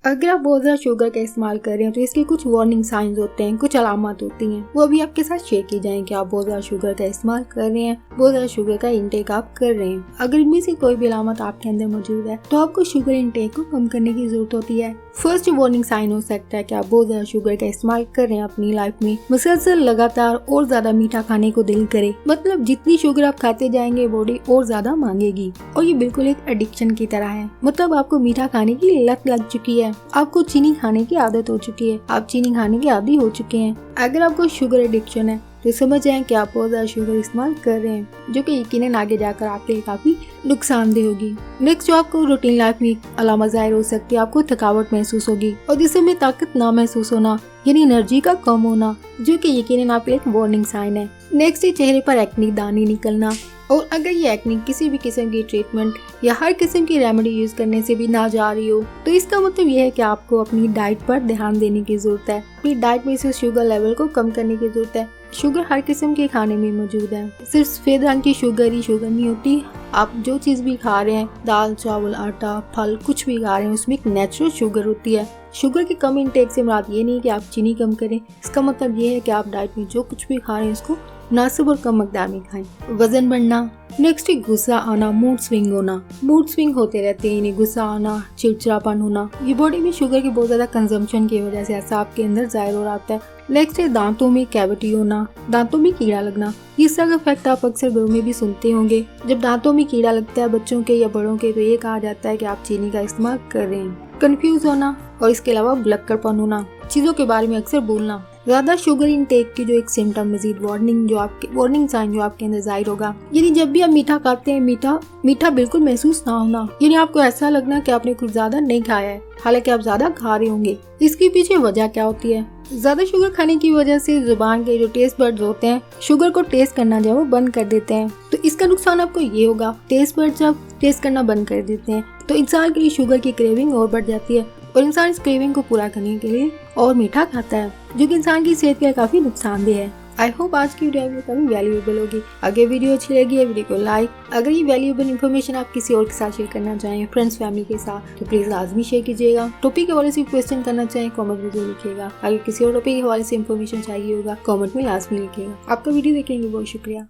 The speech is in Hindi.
अगर आप बहुत ज़्यादा शुगर का इस्तेमाल कर रहे हैं तो इसके कुछ वार्निंग साइंस होते हैं, कुछ अलामत होती हैं, वो अभी आपके साथ शेयर की जाएं कि आप बहुत ज़्यादा शुगर का इस्तेमाल कर रहे हैं, बहुत ज़्यादा शुगर का इंटेक आप कर रहे हैं। अगर इनमें से कोई भी अलामत आपके अंदर मौजूद है तो आपको शुगर इंटेक को कम करने की जरूरत होती है। फर्स्ट वार्निंग साइन हो सकता है कि आप बहुत ज़्यादा शुगर का इस्तेमाल कर रहे हैं अपनी लाइफ में, मुसलसल लगातार और ज़्यादा मीठा खाने को दिल करे, मतलब जितनी शुगर आप खाते जाएंगे बॉडी और ज़्यादा मांगेगी और ये बिल्कुल एक एडिक्शन की तरह है। मतलब आपको मीठा खाने की लत लग चुकी है, आपको चीनी खाने की आदत हो चुकी है, आप चीनी खाने के आदी हो चुके हैं। अगर आपको शुगर एडिक्शन है तो समझ जाएं कि आप बहुत ज़्यादा शुगर इस्तेमाल कर रहे हैं, जो कि यकीनन आगे जाकर आपके लिए काफ़ी नुकसानदेह होगी। नेक्स्ट जो आपको रूटीन लाइफ में अलामत ज़ाहिर हो सकती है, आपको थकावट महसूस होगी और जिसम में ताकत ना महसूस होना, यानी एनर्जी का कम होना, जो कि यकीनन आपके लिए एक वार्निंग साइन है। नेक्स्ट है चेहरे पर एक्ने दाने निकलना, और अगर ये एक्ने किसी भी किस्म की ट्रीटमेंट या हर किस्म की रेमेडी यूज करने से भी ना जा रही हो तो इसका मतलब ये है कि आपको अपनी डाइट पर ध्यान देने की जरूरत है। अपनी डाइट में से शुगर लेवल को कम करने की जरूरत है। शुगर हर किस्म के खाने में मौजूद है, सिर्फ सफेद रंग की शुगर ही शुगर नहीं होती। आप जो चीज़ भी खा रहे हैं, दाल चावल आटा फल कुछ भी खा रहे हैं, उसमें एक नेचुरल शुगर होती है। शुगर की कम इंटेक से मुराद ये नहीं कि आप चीनी कम करें, इसका मतलब ये है कि आप डाइट में जो कुछ भी खा रहे हैं उसको मुनासिब और कम मकदार में खाएं। वजन बढ़ना, नेक्स्ट है गुस्सा आना, मूड स्विंग होना। मूड स्विंग होते रहते हैं, यानी गुस्सा आना, चिड़चिड़ापन होना, ये बॉडी में शुगर की बहुत ज्यादा कंजम्पशन की वजह से ऐसा आपके अंदर जाहिर हो रहा है। नेक्स्ट है दांतों में कैविटी होना, दांतों में कीड़ा लगना। इस तरह का फैक्ट आप अक्सर घरों में भी सुनते होंगे। जब दांतों में कीड़ा लगता है बच्चों के या बड़ों के तो ये कहा जाता है कि आप चीनी का इस्तेमाल कर रहे हैं। कंफ्यूज होना और इसके अलावा भुलक्कड़पन होना, चीजों के बारे में अक्सर भूलना। ज्यादा शुगर इनटेक की जो एक सिम्टम मजीद वार्निंग साइन जो आपके अंदर जाहिर होगा, यानी जब भी आप मीठा खाते हैं मीठा बिल्कुल महसूस ना होना, यानी आपको ऐसा लगना कि आपने कुछ ज्यादा नहीं खाया है हालांकि आप ज्यादा खा रहे होंगे। इसके पीछे वजह क्या होती है? ज्यादा शुगर खाने की वजह से जुबान के जो टेस्ट बड्स होते हैं शुगर को टेस्ट करना जो वो बंद कर देते हैं। तो इसका नुकसान आपको ये होगा, टेस्ट बड्स जब टेस्ट करना बंद कर देते हैं तो इंसान के लिए शुगर की क्रेविंग और बढ़ जाती है और इंसान इस क्रेविंग को पूरा करने के लिए और मीठा खाता है, जो कि इंसान की सेहत के लिए काफी नुकसानदेह है। आई होप आज की वीडियो आपको काफी वैल्यूएबल होगी। अगर वीडियो अच्छी लगी है वीडियो को लाइक, अगर ये वैल्यूएबल इन्फॉर्मेशन आप किसी और के साथ शेयर करना चाहें, फ्रेंड्स फैमिली के साथ, तो प्लीज लाजमी शेयर कीजिएगा। टॉपिक के हवाले से क्वेश्चन करना चाहें कमेंट में जरूर लिखिएगा। अगर किसी और टॉपिक के हवाले से इन्फॉर्मेशन चाहिए होगा कमेंट में लाजमी लिखिएगा। आपका वीडियो देखने के लिए बहुत शुक्रिया।